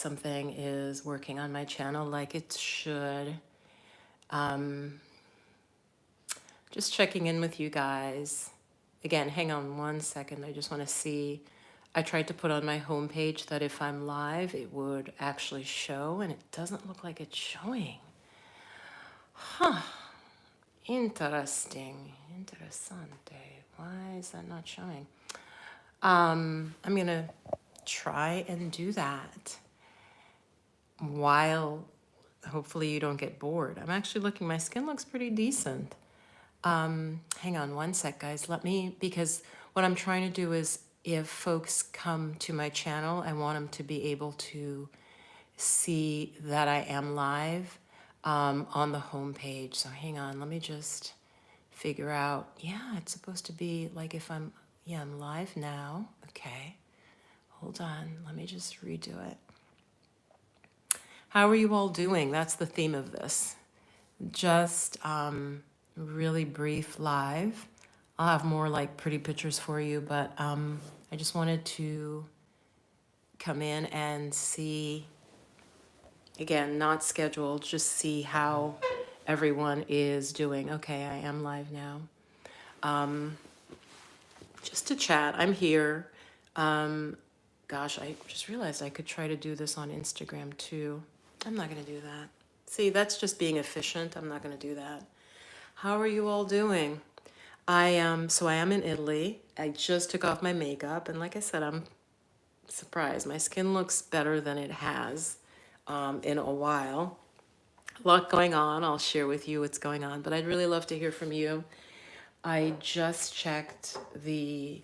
something is working on my channel like it should. Um, just checking in with you guys. Again, hang on one second. I just want to see. I tried to put on my homepage that if I'm live, it would actually show, and it doesn't look like it's showing. Huh. Interesting. Interessante. Why is that not showing? I'm going to try and do that while hopefully you don't get bored. I'm actually looking, my skin looks pretty decent. Hang on one sec, guys. Because what I'm trying to do is if folks come to my channel, I want them to be able to see that I am live on the homepage. So hang on, let me just figure out. Yeah, it's supposed to be like if I'm live now. Okay, hold on. Let me just redo it. How are you all doing? That's the theme of this. Just really brief live. I'll have more like pretty pictures for you, but I just wanted to come in and see, again, not scheduled, just see how everyone is doing. Okay, I am live now. Just to chat, I'm here. Gosh, I just realized I could try to do this on Instagram too. I'm not gonna do that. See, that's just being efficient. I'm not gonna do that. How are you all doing? So I am in Italy. I just took off my makeup, and like I said, I'm surprised. My skin looks better than it has in a while. A lot going on. I'll share with you what's going on, but I'd really love to hear from you. I just checked the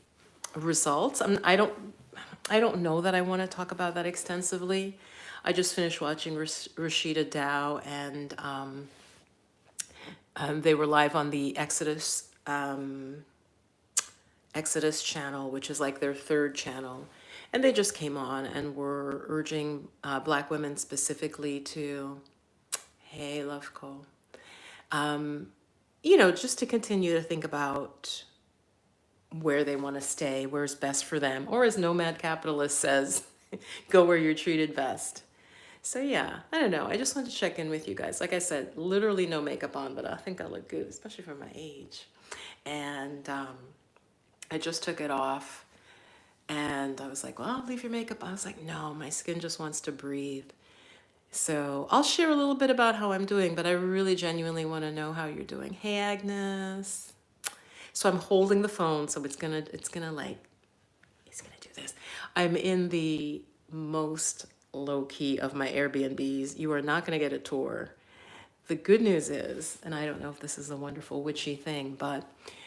results. I don't know that I want to talk about that extensively. I just finished watching Rashida Dow, and they were live on the Exodus channel, which is like their third channel. And they just came on and were urging Black women specifically to, hey, Love Cole, just to continue to think about where they want to stay, where's best for them, or as Nomad Capitalist says, go where you're treated best. So yeah, I don't know. I just wanted to check in with you guys. Like I said, literally no makeup on, but I think I look good, especially for my age. And I just took it off, and I was like, well, I'll leave your makeup. I was like, no, my skin just wants to breathe. So I'll share a little bit about how I'm doing, but I really genuinely want to know how you're doing. Hey, Agnes. So I'm holding the phone, so he's gonna do this. I'm in the most low key of my Airbnbs. You are not gonna get a tour. The good news is, and I don't know if this is a wonderful witchy thing, but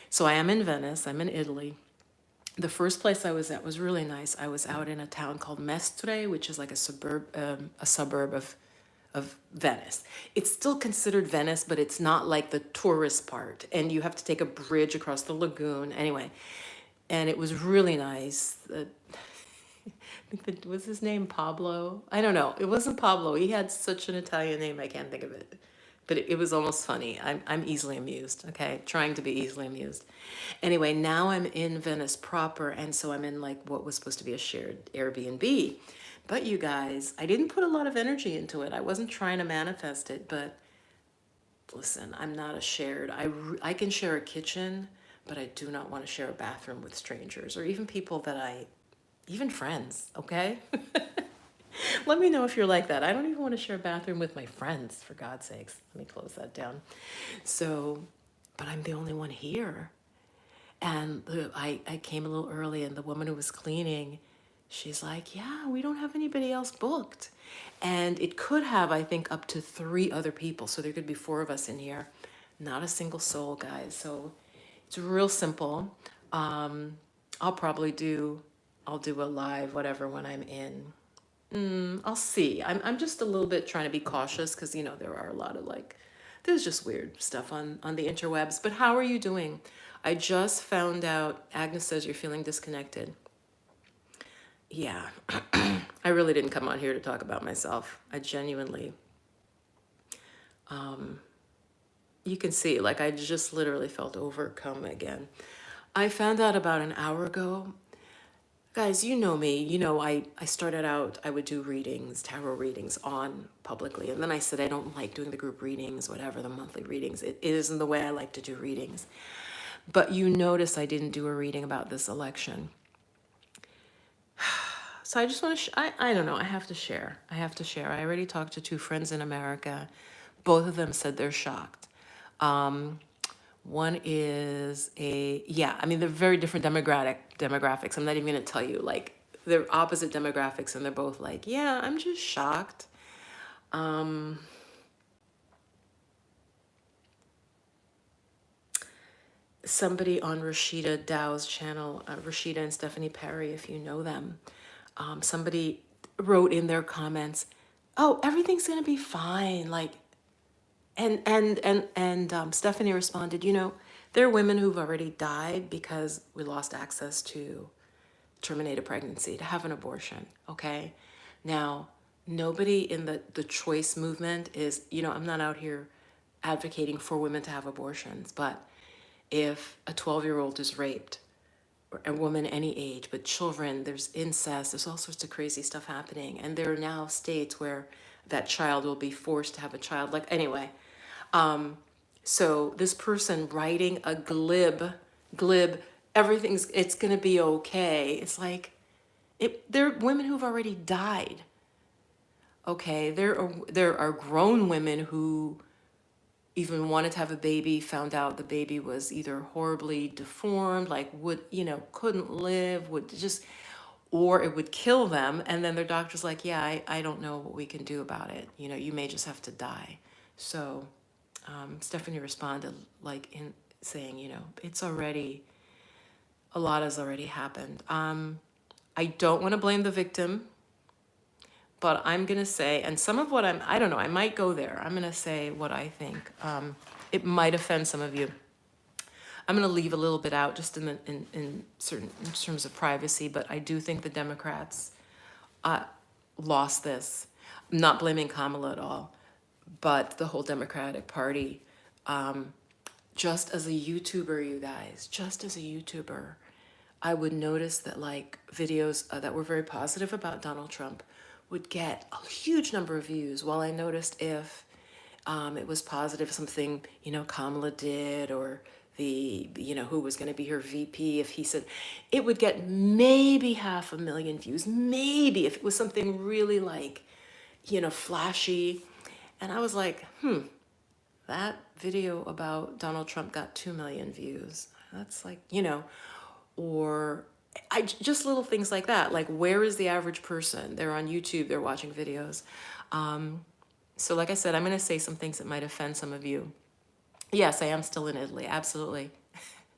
so I am in Venice, I'm in Italy. The first place I was at was really nice. I was out in a town called Mestre, which is like a suburb of Venice. It's still considered Venice, but it's not like the tourist part. And you have to take a bridge across the lagoon. Anyway, and it was really nice. I think that was his name Pablo. I don't know. It wasn't Pablo. He had such an Italian name. I can't think of it. But it was almost funny. I'm easily amused, okay? Trying to be easily amused. Anyway, now I'm in Venice proper, and so I'm in like what was supposed to be a shared Airbnb. But you guys, I didn't put a lot of energy into it. I wasn't trying to manifest it, but listen, I'm not a shared. I can share a kitchen, but I do not want to share a bathroom with strangers or even people that even friends, okay? Let me know if you're like that. I don't even want to share a bathroom with my friends, for God's sakes. Let me close that down. So, but I'm the only one here. And I came a little early, and the woman who was cleaning, she's like, yeah, we don't have anybody else booked. And it could have, I think, up to 3 other people. So there could be 4 of us in here. Not a single soul, guys. So it's real simple. I'll do a live, whatever, when I'm in. I'll see. I'm just a little bit trying to be cautious because, there are a lot of there's just weird stuff on the interwebs. But how are you doing? I just found out, Agnes says you're feeling disconnected. Yeah, I really didn't come on here to talk about myself. I genuinely, you can see, I just literally felt overcome again. I found out about an hour ago Guys, you know me. You know, I started out, I would do readings, tarot readings on publicly. And then I said I don't like doing the group readings, whatever, the monthly readings. It isn't the way I like to do readings. But you notice I didn't do a reading about this election. So I just want to, I don't know, I have to share. I have to share. I already talked to two friends in America. Both of them said they're shocked. One is yeah, I mean, they're very different demographics. I'm not even going to tell you, like, they're opposite demographics, and they're both like, yeah, I'm just shocked. Somebody on Rashida Dow's channel, Rashida and Stephanie Perry, if you know them, somebody wrote in their comments, oh, everything's going to be fine. Like, Stephanie responded, you know, there are women who've already died because we lost access to terminate a pregnancy, to have an abortion, okay? Now, nobody in the choice movement is, you know, I'm not out here advocating for women to have abortions, but if a 12-year-old is raped, or a woman any age, but children, there's incest, there's all sorts of crazy stuff happening. And there are now states where that child will be forced to have a child. Like, anyway, so this person writing a glib, everything's, it's gonna be okay. It's like, there are women who've already died. Okay, there are grown women who even wanted to have a baby, found out the baby was either horribly deformed, like would, you know, couldn't live, would just, or it would kill them. And then their doctor's like, yeah, I don't know what we can do about it. You know, you may just have to die. So Stephanie responded like in saying, you know, it's already, a lot has already happened. I don't want to blame the victim, but I'm going to say, and some of what I don't know, I might go there. I'm going to say what I think. It might offend some of you. I'm going to leave a little bit out just in certain in terms of privacy, but I do think the Democrats lost this. I'm not blaming Kamala at all, but the whole Democratic Party. Just as a YouTuber, you guys, just as a YouTuber, I would notice that like videos that were very positive about Donald Trump would get a huge number of views, while I noticed if it was positive, something, you know, Kamala did, or the, you know, who was going to be her VP, if he said, it would get maybe 500,000 views, maybe if it was something really like, you know, flashy. And I was like, that video about Donald Trump got 2 million views. That's like, you know, or just little things like that. Like, where is the average person? They're on YouTube, they're watching videos. So like I said, I'm going to say some things that might offend some of you. Yes, I am still in Italy. Absolutely.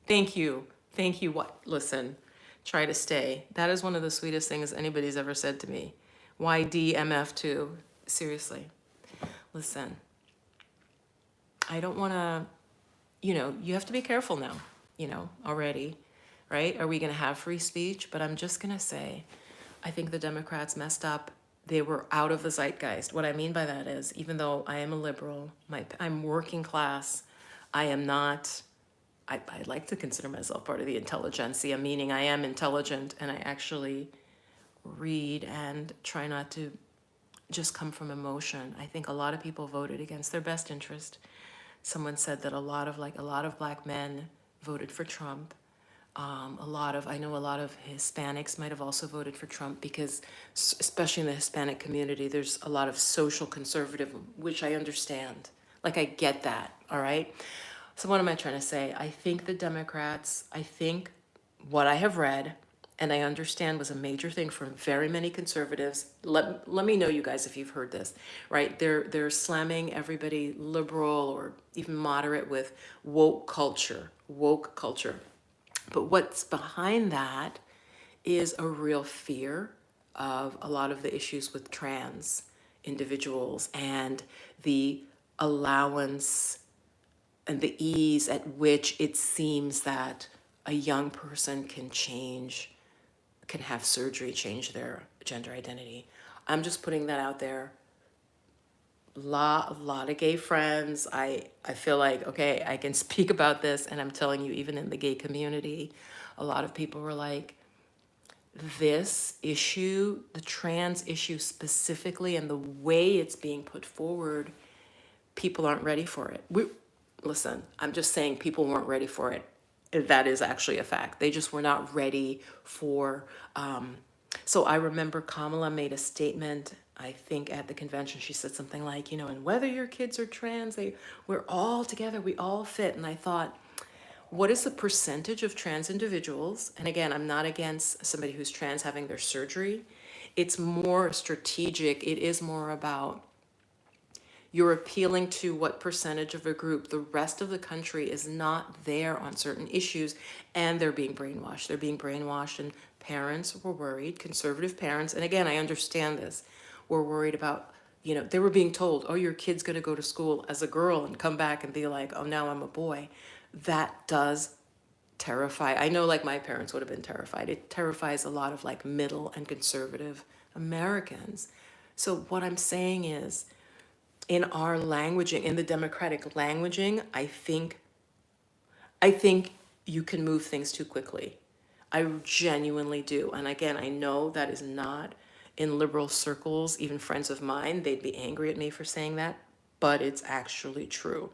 Thank you. Thank you. What? Listen, try to stay. That is one of the sweetest things anybody's ever said to me. YDMF2. Seriously. Listen, I don't want to, you know, you have to be careful now, you know, already, right? Are we going to have free speech? But I'm just going to say, I think the Democrats messed up. They were out of the zeitgeist. What I mean by that is, even though I am a liberal, I'm working class, I am not, I like to consider myself part of the intelligentsia, meaning I am intelligent and I actually read and try not to just come from emotion. I think a lot of people voted against their best interest. Someone said that a lot of black men voted for Trump. I know a lot of Hispanics might have also voted for Trump because, especially in the Hispanic community, there's a lot of social conservatism, which I understand. Like, I get that, all right? So what am I trying to say? I think the Democrats, I think what I have read and I understand was a major thing for very many conservatives. Let me know, you guys, if you've heard this, right? They're slamming everybody liberal or even moderate with woke culture. But what's behind that is a real fear of a lot of the issues with trans individuals and the allowance and the ease at which it seems that a young person can have surgery, change their gender identity. I'm just putting that out there. A lot of gay friends. I feel like, okay, I can speak about this, and I'm telling you, even in the gay community, a lot of people were like, this issue, the trans issue specifically, and the way it's being put forward, people aren't ready for it. Listen, I'm just saying people weren't ready for it. That is actually a fact. They just were not ready for. So I remember Kamala made a statement, I think at the convention. She said something like, and whether your kids are trans, we're all together, we all fit. And I thought, what is the percentage of trans individuals? And again, I'm not against somebody who's trans having their surgery. It's more strategic. It is more about you're appealing to what percentage of a group. The rest of the country is not there on certain issues, and they're being brainwashed. They're being brainwashed, and parents were worried, conservative parents. And again, I understand this. Were worried about, they were being told, oh, your kid's going to go to school as a girl and come back and be like, oh, now I'm a boy. That does terrify. I know, like, my parents would have been terrified. It terrifies a lot of like middle and conservative Americans. So what I'm saying is, in our languaging, in the democratic languaging, I think you can move things too quickly. I genuinely do. And again, I know that is not in liberal circles, even friends of mine, they'd be angry at me for saying that, but it's actually true.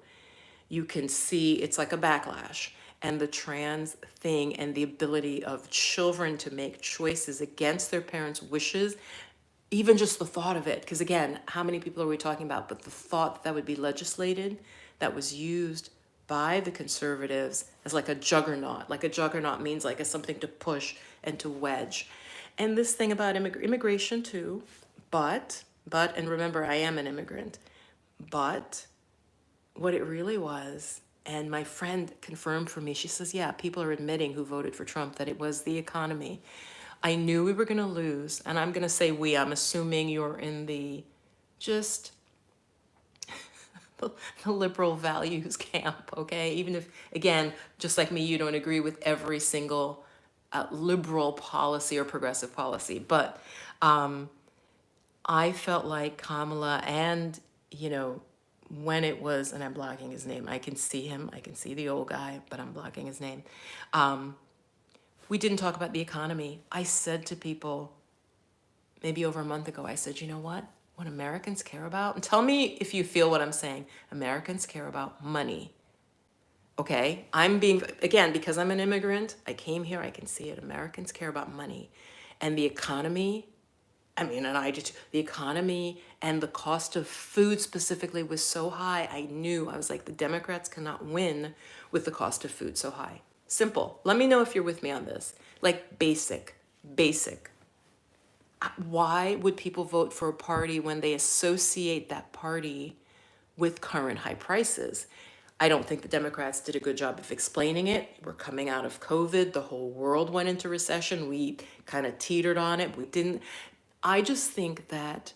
You can see it's like a backlash. And the trans thing and the ability of children to make choices against their parents' wishes, even just the thought of it, because again, how many people are we talking about? But the thought that would be legislated, that was used by the conservatives as like a juggernaut. Like a juggernaut means like as something to push and to wedge. And this thing about immigration too, and remember, I am an immigrant, but what it really was, and my friend confirmed for me, she says, yeah, people are admitting who voted for Trump that it was the economy. I knew we were going to lose, and I'm going to say we, I'm assuming you're in the just the liberal values camp, okay? Even if, again, just like me, you don't agree with every single liberal policy or progressive policy. But I felt like Kamala and, when it was, and I'm blocking his name, I can see him, I can see the old guy, but I'm blocking his name. We didn't talk about the economy. I said to people, maybe over a month ago, I said, you know what? What Americans care about, and tell me if you feel what I'm saying, Americans care about money. Okay? I'm being, again, because I'm an immigrant, I came here, I can see it. Americans care about money. And the economy, and I did too. The economy and the cost of food specifically was so high. I was like, the Democrats cannot win with the cost of food so high. Simple. Let me know if you're with me on this. Like basic. Why would people vote for a party when they associate that party with current high prices? I don't think the Democrats did a good job of explaining it. We're coming out of COVID. The whole world went into recession. We kind of teetered on it. We didn't. I just think that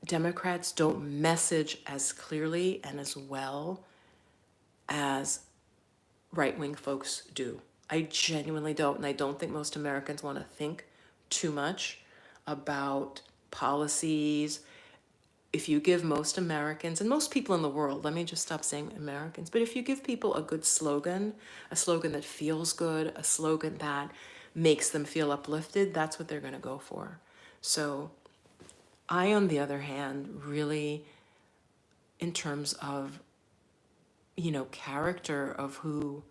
Democrats don't message as clearly and as well as right-wing folks do. I genuinely don't. And I don't think most Americans want to think too much about policies. If you give most Americans and most people in the world, let me just stop saying Americans, but if you give people a good slogan, a slogan that feels good, a slogan that makes them feel uplifted, that's what they're going to go for. So I, on the other hand, really, in terms of, character of who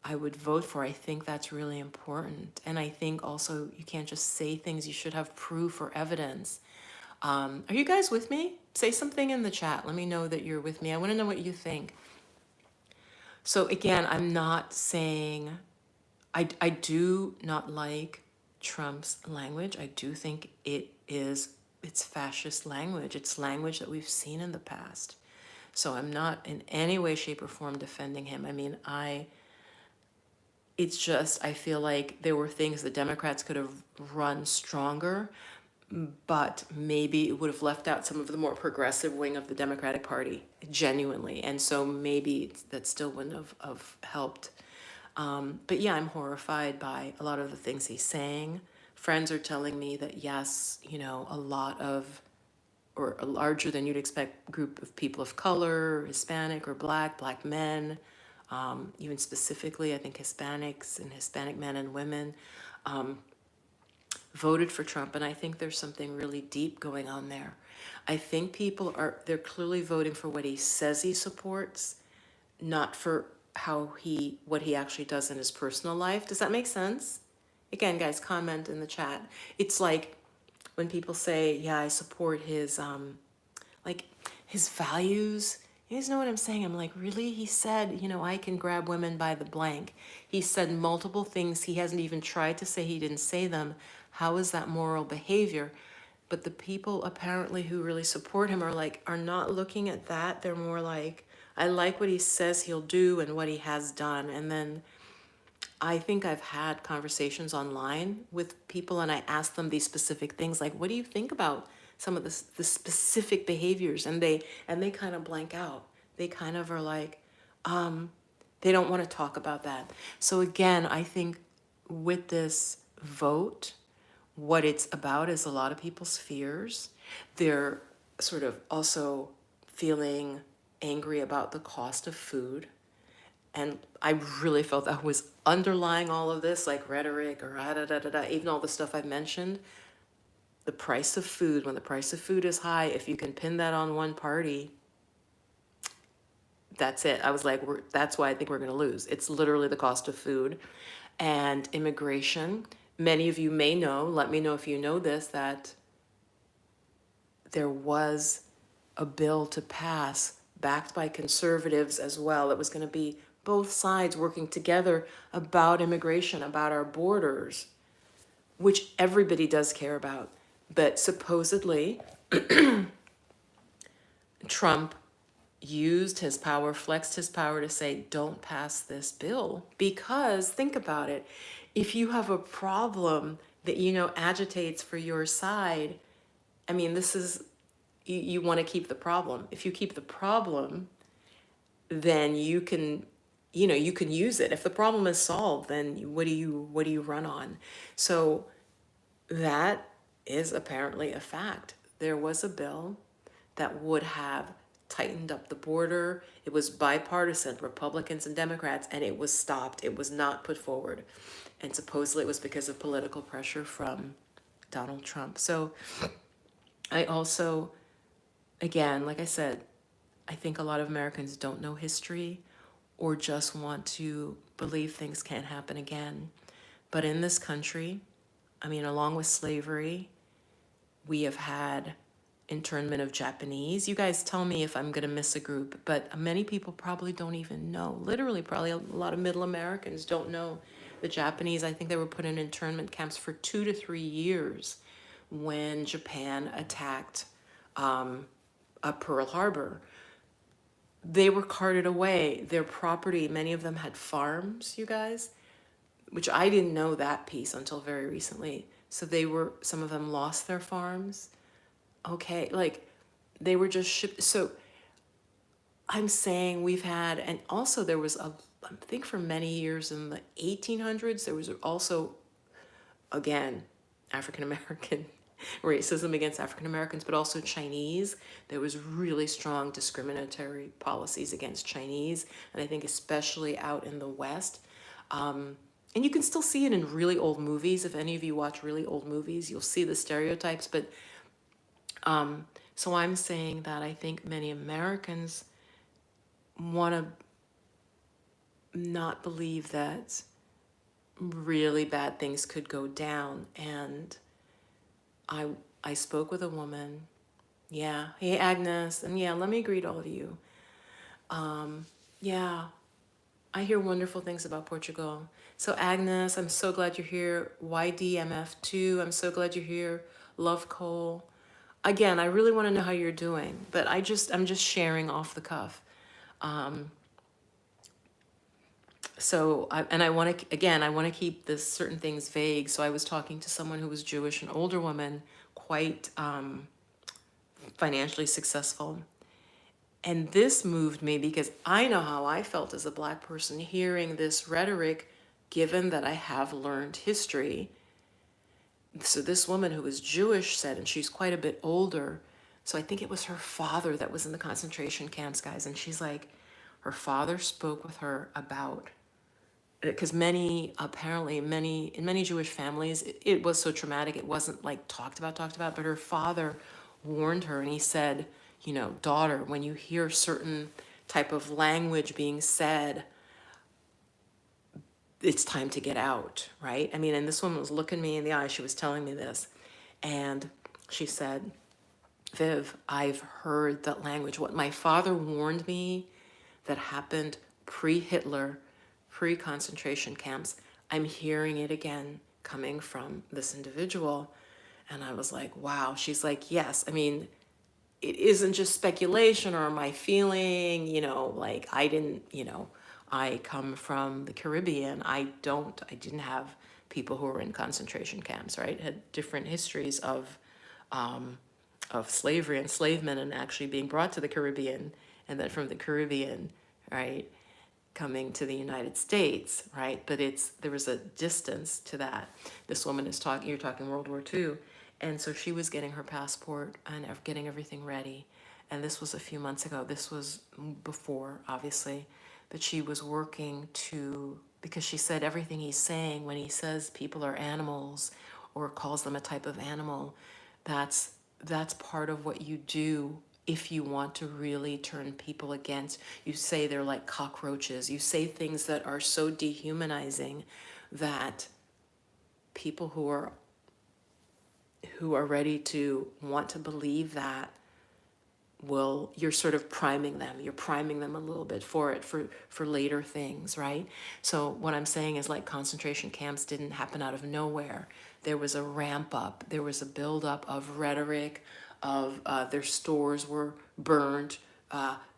I would vote for, I think that's really important. And I think also you can't just say things, you should have proof or evidence. Are you guys with me? Say something in the chat. Let me know that you're with me. I want to know what you think. So again, I'm not saying, I do not like Trump's language. I do think it's fascist language. It's language that we've seen in the past. So I'm not in any way, shape, or form defending him. It's just, I feel like there were things the Democrats could have run stronger, but maybe it would have left out some of the more progressive wing of the Democratic Party, genuinely. And so maybe that still wouldn't have helped. But yeah, I'm horrified by a lot of the things he's saying. Friends are telling me that yes, a lot of, or a larger than you'd expect group of people of color, Hispanic or black men, even specifically, I think Hispanics and Hispanic men and women, voted for Trump. And I think there's something really deep going on there. I think they're clearly voting for what he says he supports, not for what he actually does in his personal life. Does that make sense? Again, guys, comment in the chat. It's like when people say, yeah, I support like his values. You guys know what I'm saying? I'm like, really? He said, I can grab women by the blank. He said multiple things. He hasn't even tried to say he didn't say them. How is that moral behavior? But the people apparently who really support him are not looking at that. They're more like, I like what he says he'll do and what he has done. And then I think I've had conversations online with people and I ask them these specific things like, what do you think about some of the specific behaviors? And they kind of blank out. They kind of are like, they don't want to talk about that. So again, I think with this vote, what it's about is a lot of people's fears. They're sort of also feeling angry about the cost of food. And I really felt that was underlying all of this, like rhetoric or even all the stuff I've mentioned. The price of food, when the price of food is high, if you can pin that on one party, that's it. I was like, that's why I think we're going to lose. It's literally the cost of food and immigration. Many of you may know, let me know if you know this, that there was a bill to pass backed by conservatives as well. It was going to be both sides working together about immigration, about our borders, which everybody does care about. But supposedly, Trump used his power, flexed his power to say, don't pass this bill. Because think about it. If you have a problem that agitates for your side, I mean, this is, you want to keep the problem. If you keep the problem, then you can use it. If the problem is solved, then what do you run on? So that is apparently a fact. There was a bill that would have tightened up the border. It was bipartisan, Republicans and Democrats, and it was stopped. It was not put forward. And supposedly it was because of political pressure from Donald Trump. So I also, again, like I said, I think a lot of Americans don't know history or just want to believe things can't happen again. But in this country, I mean, along with slavery, we have had internment of Japanese. You guys tell me if I'm going to miss a group, but many people probably don't even know. Literally, probably a lot of middle Americans don't know the Japanese. I think they were put in internment camps for 2 to 3 years when Japan attacked Pearl Harbor. They were carted away. Their property, many of them had farms, you guys, which I didn't know that piece until very recently. So some of them lost their farms. Okay, like they were just shipped. So I'm saying we've had, and also there was I think for many years in the 1800s, there was also, again, African American racism against African Americans, but also Chinese. There was really strong discriminatory policies against Chinese, and I think especially out in the West. And you can still see it in really old movies. If any of you watch really old movies, you'll see the stereotypes. But so I'm saying that I think many Americans want to not believe that really bad things could go down. And I spoke with a woman. Yeah. Hey, Agnes. And yeah, let me greet all of you. Yeah. I hear wonderful things about Portugal. So Agnes, I'm so glad you're here. YDMF2, I'm so glad you're here. Love Cole. Again, I really want to know how you're doing, but I'm just sharing off the cuff. I want to keep this certain things vague. So I was talking to someone who was Jewish, an older woman, quite financially successful. And this moved me because I know how I felt as a Black person hearing this rhetoric, given that I have learned history. So this woman who was Jewish said, and she's quite a bit older, so I think it was her father that was in the concentration camps, guys. And she's like, her father spoke with her about because in many Jewish families, it was so traumatic. It wasn't like talked about, but her father warned her and he said, you know, daughter, when you hear certain type of language being said, it's time to get out, right? I mean, and this woman was looking me in the eye. She was telling me this. And she said, Viv, I've heard that language. What my father warned me that happened pre-Hitler, pre-concentration camps, I'm hearing it again coming from this individual. And I was like, wow. She's like, yes. I mean, it isn't just speculation or my feeling, you know, like I didn't, you know, I come from the Caribbean. I didn't have people who were in concentration camps, right? Had different histories of slavery, enslavement, and actually being brought to the Caribbean, and then from the Caribbean, right, coming to the United States, right? But there was a distance to that. This woman is talking, you're talking World War II. And so she was getting her passport and getting everything ready. And this was a few months ago. This was before, obviously. But she was working because she said everything he's saying when he says people are animals or calls them a type of animal, that's part of what you do if you want to really turn people against. You say they're like cockroaches. You say things that are so dehumanizing that people who are ready to want to believe that you're sort of priming them. You're priming them a little bit for later things, right? So what I'm saying is, like, concentration camps didn't happen out of nowhere. There was a ramp up. There was a build up of rhetoric, of their stores were burned.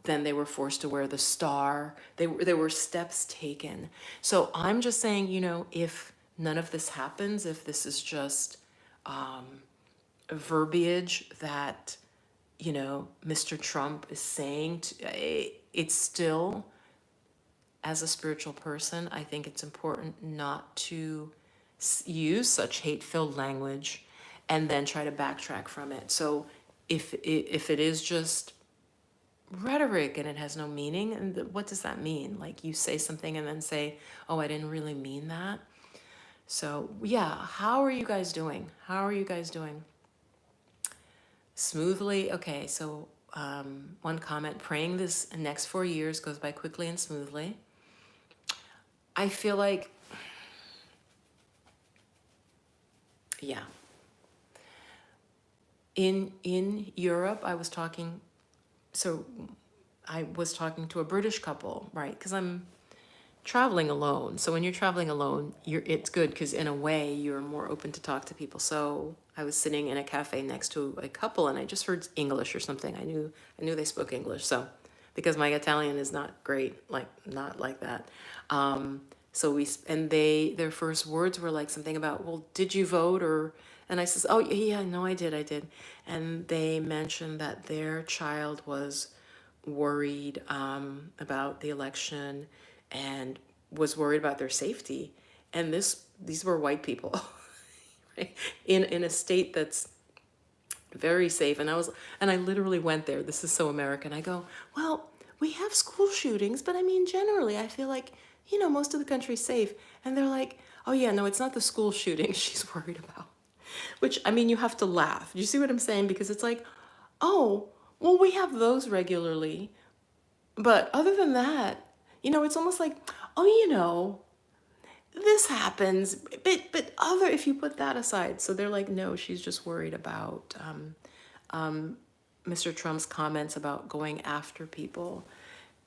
Then they were forced to wear the star. There were steps taken. So I'm just saying, you know, if none of this happens, if this is just verbiage that, you know, Mr. Trump is saying, it's still, as a spiritual person, I think it's important not to use such hate-filled language and then try to backtrack from it. So if it is just rhetoric and it has no meaning, and what does that mean? Like, you say something and then say, oh, I didn't really mean that. So yeah, how are you guys doing? How are you guys doing? Smoothly? Okay, so one comment, praying this next 4 years goes by quickly and smoothly. I feel like, yeah. In Europe, I was talking to a British couple, right? Because I'm traveling alone. So when you're traveling alone, it's good because in a way you're more open to talk to people. So I was sitting in a cafe next to a couple and I just heard English or something. I knew they spoke English. So because my Italian is not great, like not like that. Their first words were like something about, well, did you vote? And I says, oh yeah, no, I did. And they mentioned that their child was worried about the election and was worried about their safety. And these were white people, right? In a state that's very safe. And I literally went there. This is so American. I go, well, we have school shootings, but I mean, generally, I feel like, you know, most of the country's safe. And they're like, oh yeah, no, it's not the school shootings she's worried about. Which, I mean, you have to laugh. Do you see what I'm saying? Because it's like, oh, well, we have those regularly. But other than that, you know, it's almost like, oh, you know, this happens, but if you put that aside. So they're like, no, she's just worried about Mr. Trump's comments about going after people.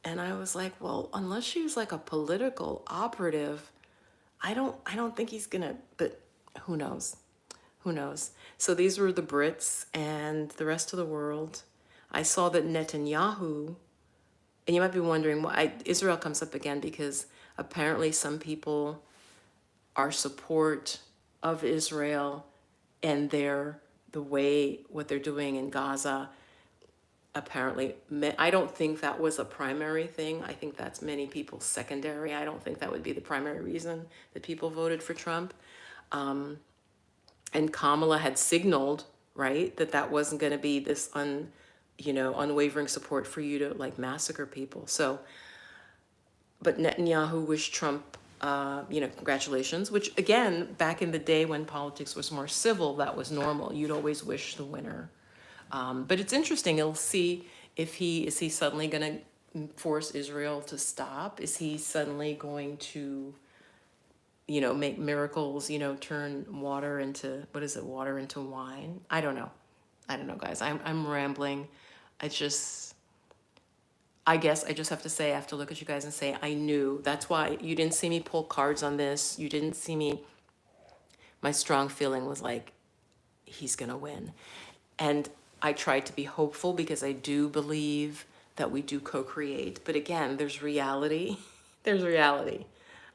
And I was like, well, unless she was like a political operative, I don't think he's gonna, but who knows? Who knows? So these were the Brits and the rest of the world. I saw that Netanyahu, and you might be wondering why Israel comes up again, because apparently some people are support of Israel and what they're doing in Gaza. Apparently, I don't think that was a primary thing. I think that's many people's secondary. I don't think that would be the primary reason that people voted for Trump. And Kamala had signaled, right, that wasn't going to be this unwavering support for you to like massacre people. So, but Netanyahu wished Trump congratulations, which again, back in the day when politics was more civil, that was normal. You'd always wish the winner. But it's interesting. You'll see if is he suddenly going to force Israel to stop? Is he suddenly going to, make miracles, turn water into, water into wine? I don't know. Guys. I'm rambling. I guess I just have to say, I have to look at you guys and say, I knew. That's why you didn't see me pull cards on this. You didn't see me. My strong feeling was like, he's going to win. And I tried to be hopeful because I do believe that we do co-create. But again, there's reality. There's reality.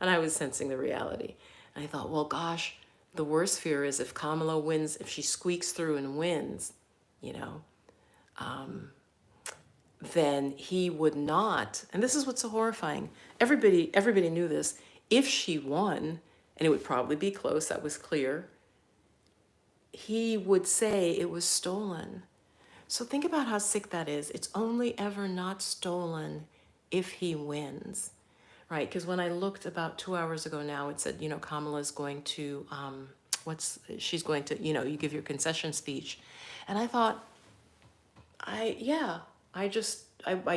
And I was sensing the reality. And I thought, well, gosh, the worst fear is if Kamala wins, if she squeaks through and wins, then he would not. And this is what's so horrifying. Everybody knew this. If she won, and it would probably be close, that was clear, he would say it was stolen. So think about how sick that is. It's only ever not stolen if he wins, right? Because when I looked about 2 hours ago now, it said, Kamala's going to, she's going to, you give your concession speech. And I thought, I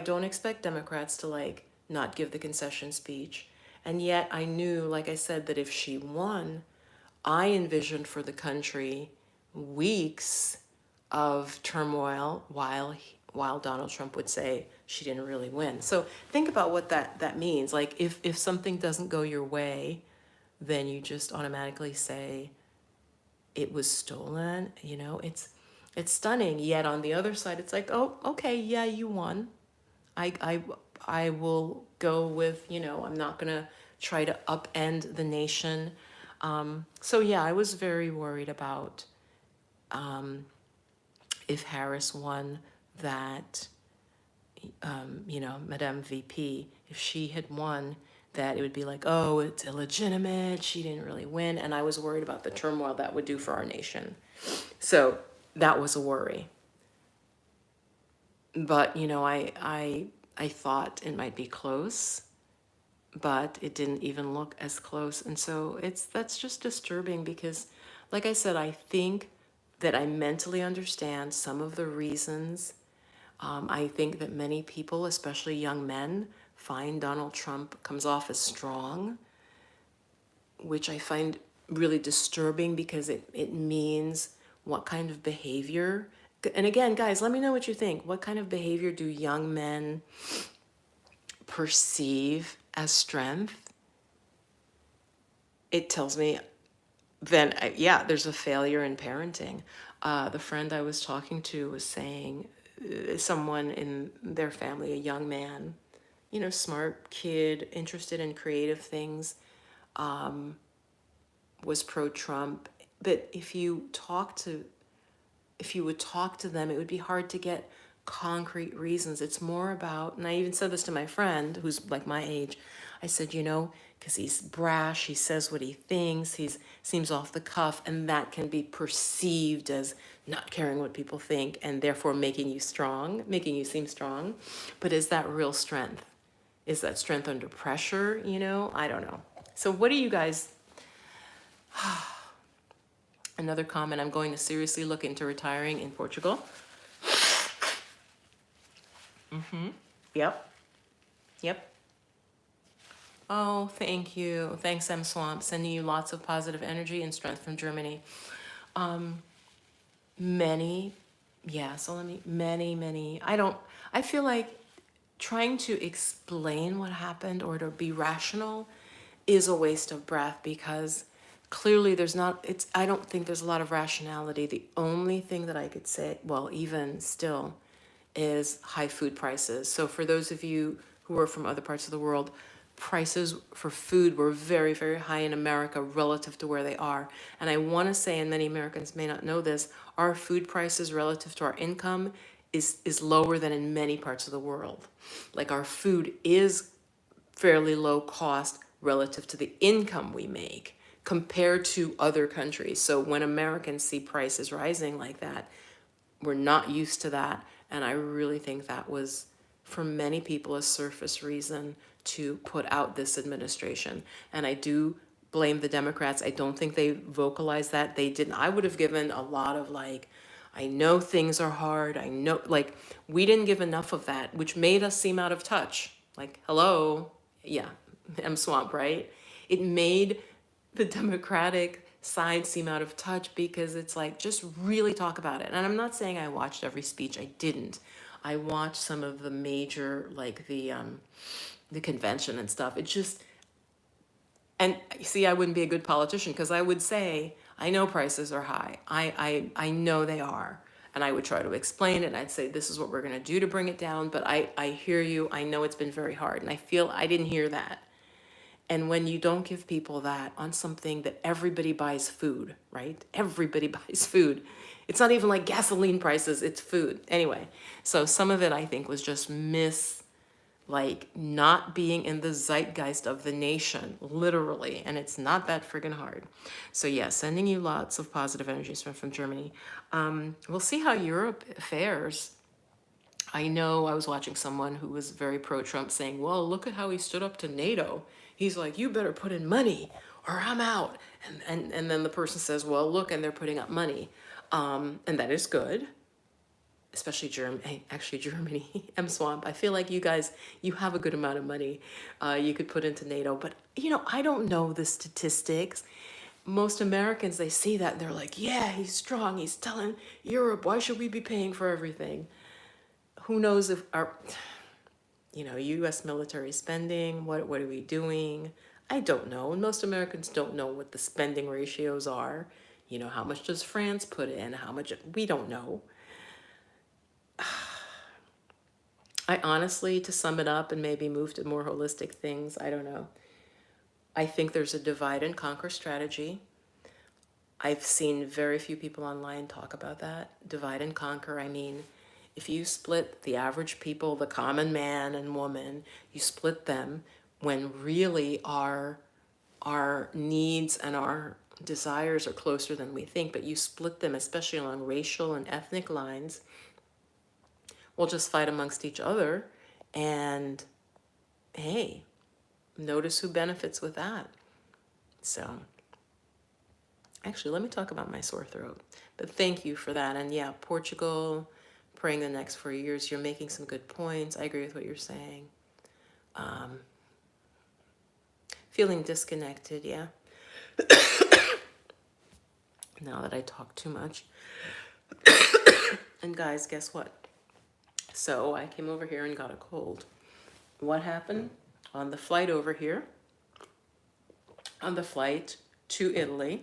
don't expect Democrats to not give the concession speech. And yet I knew, like I said, that if she won, I envisioned for the country weeks of turmoil while Donald Trump would say she didn't really win. So think about what that means. Like if something doesn't go your way, then you just automatically say it was stolen. It's stunning. Yet on the other side, it's like, oh, okay, yeah, you won. I will go with, I'm not gonna try to upend the nation. So yeah, I was very worried about if Harris won that, Madame VP, if she had won, that it would be like, oh, it's illegitimate, she didn't really win. And I was worried about the turmoil that would do for our nation. So that was a worry. But, I thought it might be close, but it didn't even look as close. And so that's just disturbing because, like I said, I think that I mentally understand some of the reasons. I think that many people, especially young men, find Donald Trump comes off as strong, which I find really disturbing because it means what kind of behavior. And again, guys, let me know what you think. What kind of behavior do young men perceive as strength? It tells me then, there's a failure in parenting. The friend I was talking to was saying someone in their family, a young man, smart kid, interested in creative things, was pro-Trump. But if you would talk to them, it would be hard to get concrete reasons. It's more about, and I even said this to my friend who's like my age, I said, because he's brash, he says what he thinks, he seems off the cuff, and that can be perceived as not caring what people think and therefore making you seem strong. But is that real strength? Is that strength under pressure? I don't know. So what do you guys... Another comment, I'm going to seriously look into retiring in Portugal. Yep. Oh, thank you. Thanks, M. Swamp. Sending you lots of positive energy and strength from Germany. Many. I feel like trying to explain what happened or to be rational is a waste of breath because clearly I don't think there's a lot of rationality. The only thing that I could say, well, even still, is high food prices. So for those of you who are from other parts of the world, prices for food were very, very high in America relative to where they are. And I want to say, and many Americans may not know this, our food prices relative to our income is lower than in many parts of the world. Like our food is fairly low cost relative to the income we make compared to other countries. So when Americans see prices rising like that, we're not used to that. And I really think that was for many people, a surface reason to put out this administration. And I do blame the Democrats. I don't think they vocalized that. They didn't. I would have given a lot of like, I know things are hard. I know, like, we didn't give enough of that, which made us seem out of touch. Like, hello, yeah, M Swamp, right? It made the Democratic side seem out of touch because it's like, just really talk about it. And I'm not saying I watched every speech. I didn't. I watched some of the major, like the convention and stuff. It just, and see, I wouldn't be a good politician because I would say, I know prices are high. I know they are. And I would try to explain it. And I'd say, this is what we're going to do to bring it down. But I hear you. I know it's been very hard. And I feel I didn't hear that. And when you don't give people that on something that everybody buys food, right? Everybody buys food. It's not even like gasoline prices, it's food. Anyway, so some of it I think was just like not being in the zeitgeist of the nation, literally. And it's not that friggin' hard. So yeah, sending you lots of positive energies from Germany. We'll see how Europe fares. I know I was watching someone who was very pro-Trump saying, well, look at how he stood up to NATO. He's like, you better put in money or I'm out. And then the person says, well, look, and they're putting up money. And that is good, especially Germany, actually Germany, M Swamp. I feel like you guys, you have a good amount of money you could put into NATO. But, you know, I don't know the statistics. Most Americans, they see that and they're like, yeah, he's strong. He's telling Europe, why should we be paying for everything? Who knows if our, you know, U.S. military spending, what are we doing? I don't know. And most Americans don't know what the spending ratios are. You know, how much does France put in? How much? We don't know. I honestly, to sum it up and maybe move to more holistic things, I don't know. I think there's a divide and conquer strategy. I've seen very few people online talk about that. Divide and conquer, I mean, if you split the average people, the common man and woman, you split them when really our needs and our desires are closer than we think, but you split them, especially along racial and ethnic lines, we'll just fight amongst each other. And hey, notice who benefits with that. So actually, let me talk about my sore throat. But thank you for that. And yeah, Portugal, praying the next 4 years. You're making some good points. I agree with what you're saying. Feeling disconnected, yeah. Now that I talk too much. And guys, guess what? So I came over here and got a cold. What happened? On the flight over here, on the flight to Italy,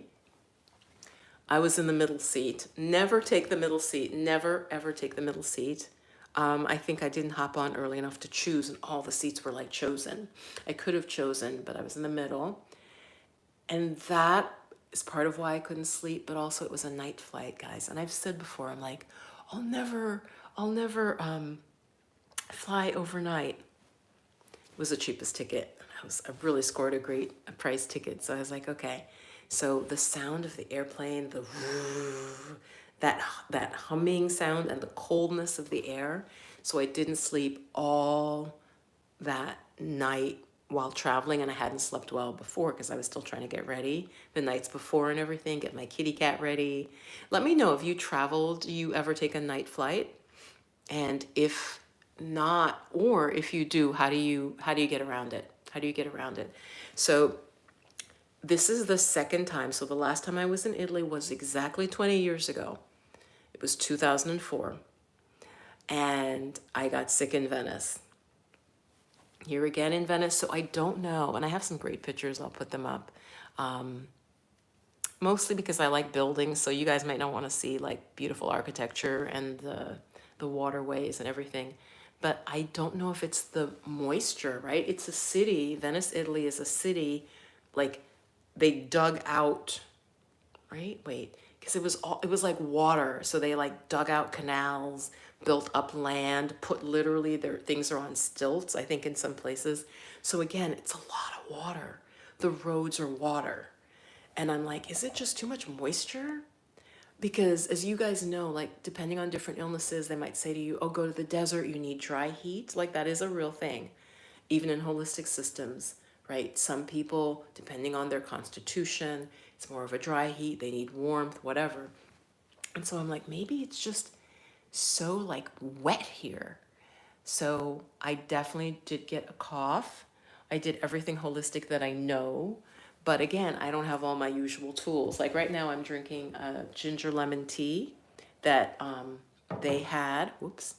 I was in the middle seat. Never take the middle seat. Never, ever take the middle seat. I think I didn't hop on early enough to choose, and all the seats were like chosen. I could have chosen, but I was in the middle. And that is part of why I couldn't sleep, but also it was a night flight, guys. And I've said before, I'm like, I'll never fly overnight. It was the cheapest ticket. I really scored a great price ticket. So I was like, okay. So the sound of the airplane, that humming sound and the coldness of the air. So I didn't sleep all that night while traveling, and I hadn't slept well before because I was still trying to get ready the nights before and everything, get my kitty cat ready. Let me know if you traveled, do you ever take a night flight? And if not, or if you do, how do you get around it? How do you get around it? So this is the second time. So the last time I was in Italy was exactly 20 years ago. It was 2004. And I got sick in Venice. Here again in Venice. So I don't know. And I have some great pictures. I'll put them up. Mostly because I like buildings. So you guys might not want to see like beautiful architecture and the waterways and everything. But I don't know if it's the moisture, right? It's a city. Venice, Italy is a city. Like they dug out, right? Wait, because it was like water. So they like dug out canals, built up land, put literally their things are on stilts, I think in some places. So again, it's a lot of water. The roads are water. And I'm like, is it just too much moisture? Because as you guys know, like depending on different illnesses, they might say to you, oh, go to the desert, you need dry heat. Like that is a real thing, even in holistic systems, right? Some people, depending on their constitution, it's more of a dry heat, they need warmth, whatever. And so I'm like, maybe it's just so like wet here. So I definitely did get a cough. I did everything holistic that I know. But again, I don't have all my usual tools. Like right now, I'm drinking a ginger lemon tea that they had. Whoops.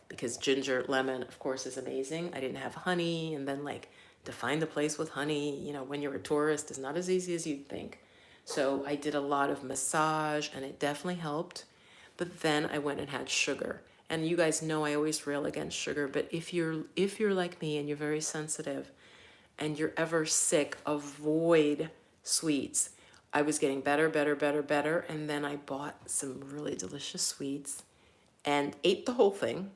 Because ginger lemon, of course, is amazing. I didn't have honey. And then, like, to find a place with honey, you know, when you're a tourist, is not as easy as you'd think. So I did a lot of massage, and it definitely helped. But then I went and had sugar. And you guys know I always rail against sugar, but if you're like me and you're very sensitive and you're ever sick, avoid sweets. I was getting better, better, better, better, and then I bought some really delicious sweets and ate the whole thing,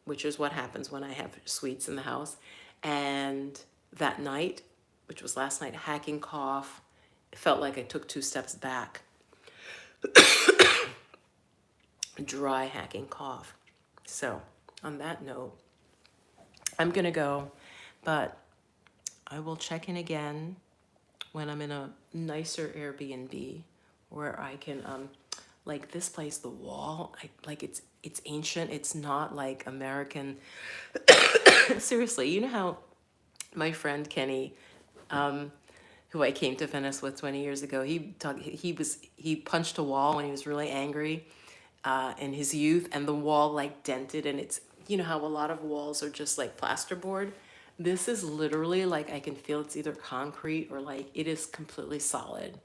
which is what happens when I have sweets in the house. And that night, which was last night, hacking cough, it felt like I took 2 steps back. Dry hacking cough. So on that note, I'm gonna go, but I will check in again when I'm in a nicer Airbnb where I can like this place, the wall, I like it's ancient. It's not like American. Seriously, you know how my friend Kenny, who I came to Venice with 20 years ago, he punched a wall when he was really angry in his youth, and the wall like dented, and it's, you know how a lot of walls are just like plasterboard. This is literally like I can feel it's either concrete or like it is completely solid.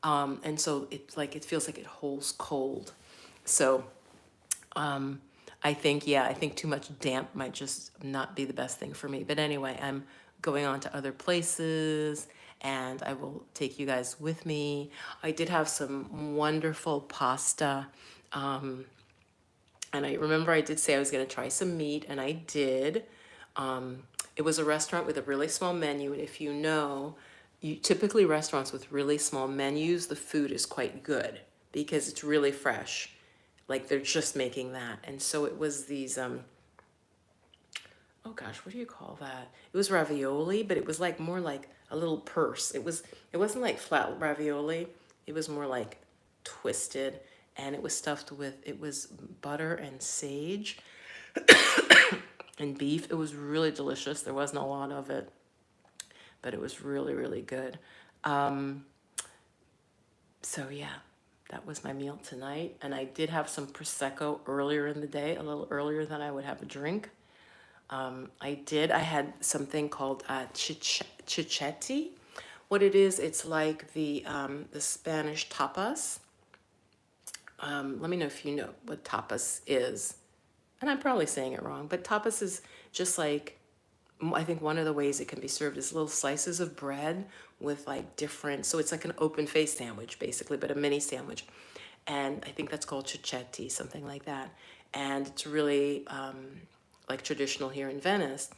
And so it's like it feels like it holds cold. So I think, yeah, I think too much damp might just not be the best thing for me. But anyway, I'm going on to other places and I will take you guys with me. I did have some wonderful pasta. And I remember I did say I was going to try some meat, and I did. It was a restaurant with a really small menu, and if you know, you typically restaurants with really small menus, the food is quite good because it's really fresh. Like they're just making that. And so it was these oh gosh, what do you call that? It was ravioli, but it was like more like a little purse. It wasn't like flat ravioli. It was more like twisted, and it was stuffed with, it was butter and sage and beef. It was really delicious. There wasn't a lot of it, but it was really, really good. So yeah, that was my meal tonight. And I did have some Prosecco earlier in the day, a little earlier than I would have a drink. I had something called chichetti. What it is, it's like the Spanish tapas. Let me know if you know what tapas is. And I'm probably saying it wrong, but tapas is just like, I think one of the ways it can be served is little slices of bread with like different, so it's like an open face sandwich basically, but a mini sandwich. And I think that's called ciocchetti, something like that. And it's really like traditional here in Venice.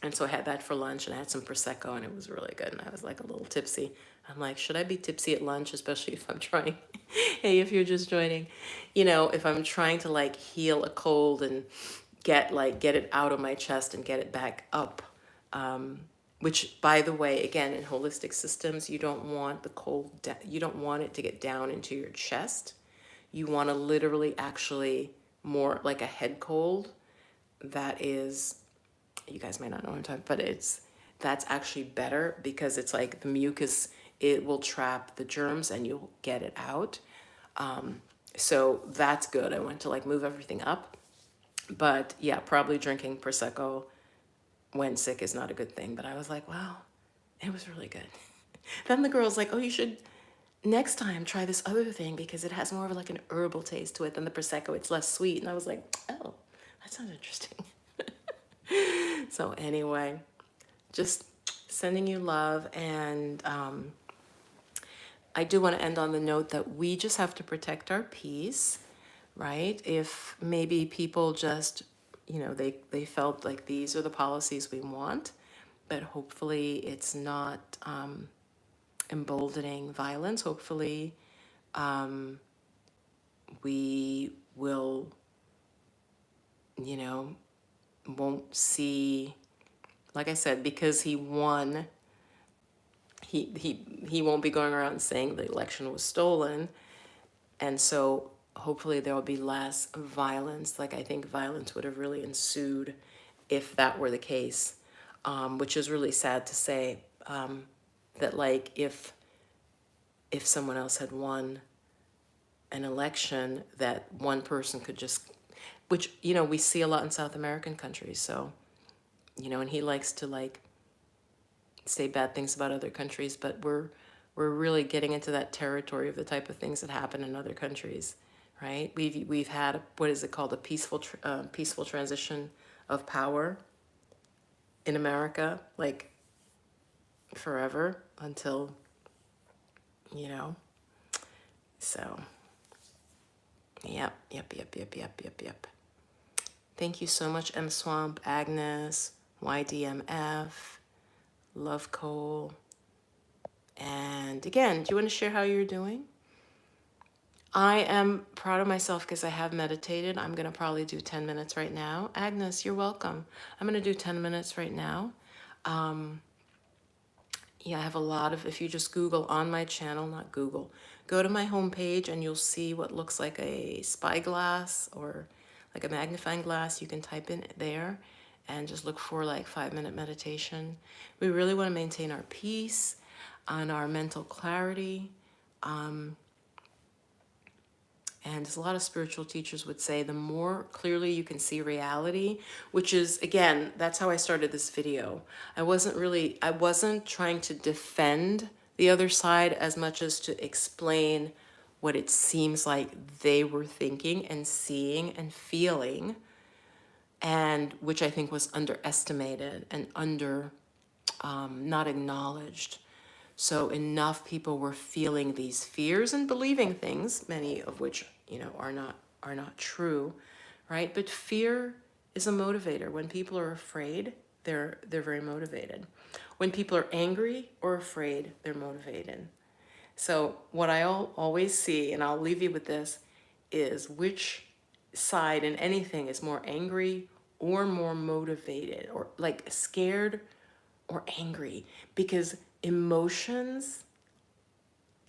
And so I had that for lunch, and I had some Prosecco, and it was really good. And I was like a little tipsy. I'm like, should I be tipsy at lunch, especially if I'm trying, hey, if you're just joining, you know, if I'm trying to like heal a cold and get it out of my chest and get it back up. Which, by the way, again, in holistic systems, you don't want the cold, you don't want it to get down into your chest. You want to literally actually more like a head cold that is, you guys might not know what I'm talking, but that's actually better because it's like the mucus, it will trap the germs and you'll get it out. So that's good. I went to like move everything up, but yeah, probably drinking Prosecco when sick is not a good thing. But I was like, wow, it was really good. Then the girl's like, oh, you should next time try this other thing because it has more of like an herbal taste to it than the Prosecco. It's less sweet. And I was like, oh, that sounds interesting. So anyway, just sending you love. And I do want to end on the note that we just have to protect our peace, right? If maybe people just, you know, they felt like these are the policies we want, but hopefully it's not emboldening violence. Hopefully we will, you know, won't see, like I said, because he won, he won't be going around saying the election was stolen. And so hopefully there will be less violence. Like I think violence would have really ensued if that were the case, which is really sad to say, that like if someone else had won an election, that one person could just, which, you know, we see a lot in South American countries. So, you know, and he likes to like say bad things about other countries, but we're really getting into that territory of the type of things that happen in other countries, right? We've had, what is it called, a peaceful transition of power in America, like forever until, you know. So, yep. Thank you so much, M Swamp, Agnes, YDMF, Love Cole. And again, do you want to share how you're doing? I am proud of myself because I have meditated. I'm going to probably do 10 minutes right now. Agnes, you're welcome. I'm going to do 10 minutes right now. Yeah, I have a lot of, if you just Google on my channel, not Google, go to my homepage and you'll see what looks like a spyglass or like a magnifying glass. You can type in there and just look for like 5-minute meditation. We really want to maintain our peace and our mental clarity. And as a lot of spiritual teachers would say, the more clearly you can see reality, which is, again, that's how I started this video. I wasn't trying to defend the other side as much as to explain what it seems like they were thinking and seeing and feeling, and which I think was underestimated and not acknowledged. So enough people were feeling these fears and believing things, many of which, you know, are not true, right? But fear is a motivator. When people are afraid, they're very motivated. When people are angry or afraid, they're motivated. So what I always see, and I'll leave you with this, is which side in anything is more angry or more motivated, or like scared or angry, because emotions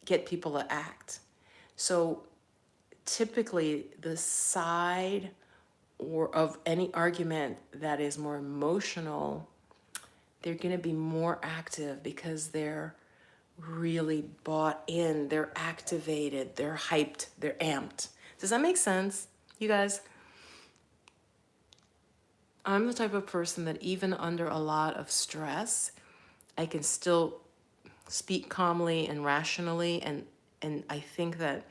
get people to act. So typically the side or of any argument that is more emotional, they're going to be more active because they're really bought in, they're activated, they're hyped, they're amped. Does that make sense, you guys? I'm the type of person that even under a lot of stress, I can still speak calmly and rationally, and I think that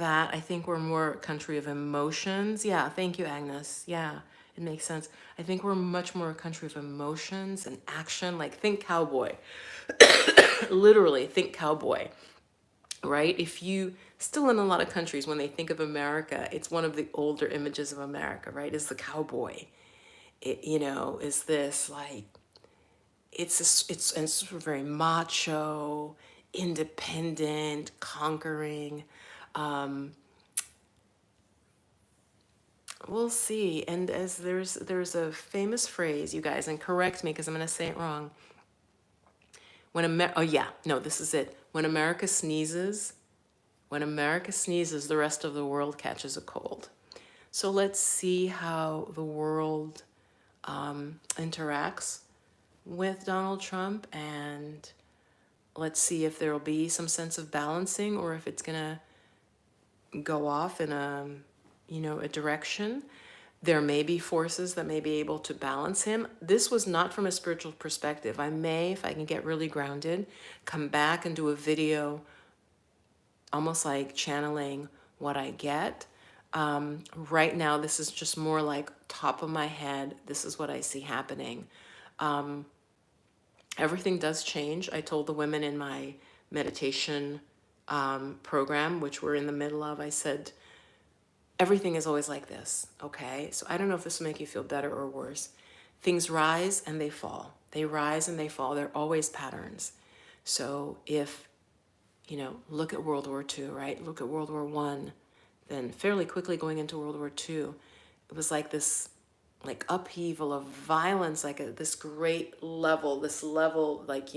I think we're more a country of emotions. Yeah, thank you, Agnes. Yeah, it makes sense. I think we're much more a country of emotions and action. Like, think cowboy. Literally, think cowboy. Right? If you still in a lot of countries, when they think of America, it's one of the older images of America, right? Is the cowboy. It, you know, is this like, it's very macho, independent, conquering. We'll see. And as there's a famous phrase, you guys, and correct me because I'm going to say it wrong. Oh yeah, no, this is it. When America sneezes, the rest of the world catches a cold. So let's see how the world interacts with Donald Trump, and let's see if there will be some sense of balancing or if it's going to go off in a direction. There may be forces that may be able to balance him. This was not from a spiritual perspective. I may, if I can get really grounded, come back and do a video almost like channeling what I get. Right now, this is just more like top of my head. This is what I see happening. Everything does change. I told the women in my meditation program, which we're in the middle of, I said, everything is always like this, okay? So I don't know if this will make you feel better or worse. Things rise and they fall. They rise and they fall. They're always patterns. So if look at World War II, right? Look at World War One, then fairly quickly going into World War II. It was like this like upheaval of violence, like this great level, like,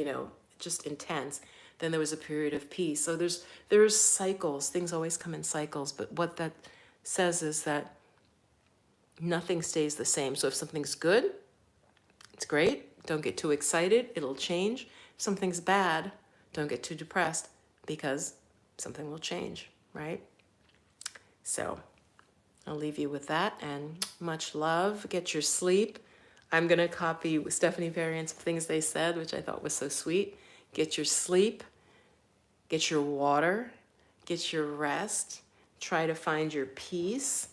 just intense. Then there was a period of peace. So there's cycles. Things always come in cycles. But what that says is that nothing stays the same. So if something's good, it's great. Don't get too excited. It'll change. If something's bad, don't get too depressed because something will change, right? So I'll leave you with that, and much love. Get your sleep. I'm going to copy Stephanie variants of things they said, which I thought was so sweet. Get your sleep. Get your water. Get your rest. Try to find your peace.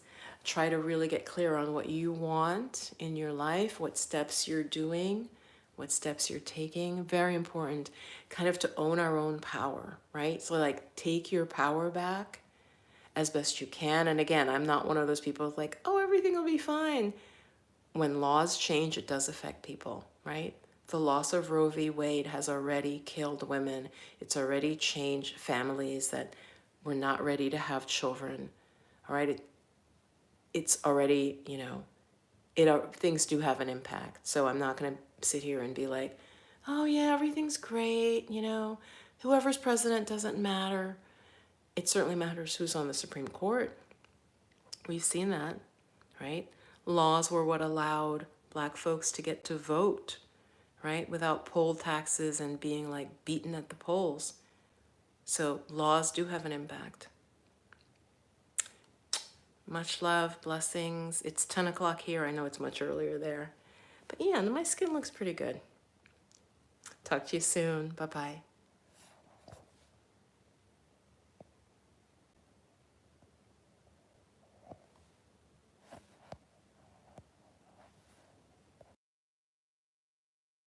Try to really get clear on what you want in your life, what steps you're doing, what steps you're taking. Very important, kind of to own our own power, right? So like take your power back as best you can. And again, I'm not one of those people like, oh, everything will be fine. When laws change, it does affect people, right? The loss of Roe v. Wade has already killed women. It's already changed families that were not ready to have children, all right? It's already, things do have an impact. So I'm not going to sit here and be like, oh yeah, everything's great, whoever's president doesn't matter. It certainly matters who's on the Supreme Court. We've seen that, right? Laws were what allowed Black folks to get to vote, right? Without poll taxes and being like beaten at the polls. So laws do have an impact. Much love, blessings. It's 10 o'clock here. I know it's much earlier there. But yeah, my skin looks pretty good. Talk to you soon. Bye-bye.